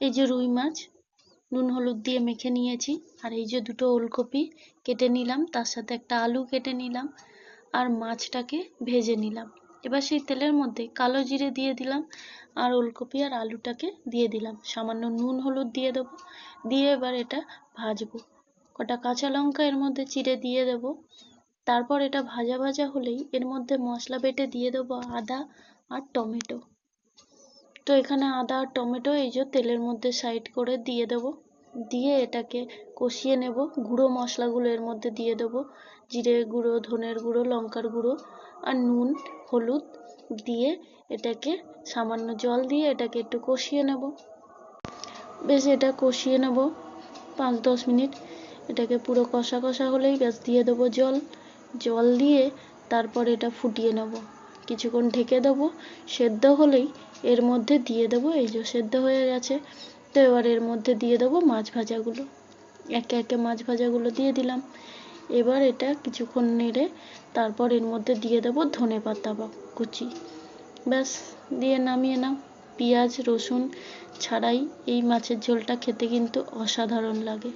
এই যে রুই মাছ নুন হলুদ দিয়ে মেখে নিয়েছি, আর এই যে দুটো ওলকপি কেটে নিলাম, তার সাথে একটা আলু কেটে নিলাম, আর মাছটাকে ভেজে নিলাম। এবার সেই তেলের মধ্যে কালো জিরে দিয়ে দিলাম, আর ওলকপি আর আলুটাকে দিয়ে দিলাম, সামান্য নুন হলুদ দিয়ে দেবো, দিয়ে এবার এটা ভাজবো। কটা কাঁচা লঙ্কা এর মধ্যে চিড়ে দিয়ে দেবো। তারপর এটা ভাজা ভাজা হলেই এর মধ্যে মশলা বেটে দিয়ে দেবো আদা আর টমেটো। তো এখানে আদা আর টমেটো এই যে তেলের মধ্যে সাইড করে দিয়ে দেবো, দিয়ে এটাকে কষিয়ে নেব। গুঁড়ো মশলাগুলো এর মধ্যে দিয়ে দেবো, জিরে গুঁড়ো, ধনের গুঁড়ো, লঙ্কার গুঁড়ো আর নুন হলুদ দিয়ে এটাকে সামান্য জল দিয়ে এটাকে একটু কষিয়ে নেব। বেশ এটা কষিয়ে নেব 5-10 মিনিট। এটাকে পুরো কষা কষা হলেই ব্যাস দিয়ে দেবো জল। জল দিয়ে তারপর এটা ফুটিয়ে নেব, কিছুক্ষণ ঢেকে দেবো। সেদ্ধ হলেই এর মধ্যে দিয়ে দেবো, এই যে সেদ্ধ হয়ে গেছে। তো এবার এর মধ্যে দিয়ে দেবো মাছ ভাজাগুলো, একে একে মাছ ভাজাগুলো দিয়ে দিলাম। এবার এটা কিছুক্ষণ নেড়ে তারপর এর মধ্যে দিয়ে দেবো ধনে পাতা বা কুচি। ব্যাস দিয়ে নামিয়ে নাও। পেঁয়াজ রসুন ছাড়াই এই মাছের ঝোলটা খেতে কিন্তু অসাধারণ লাগে।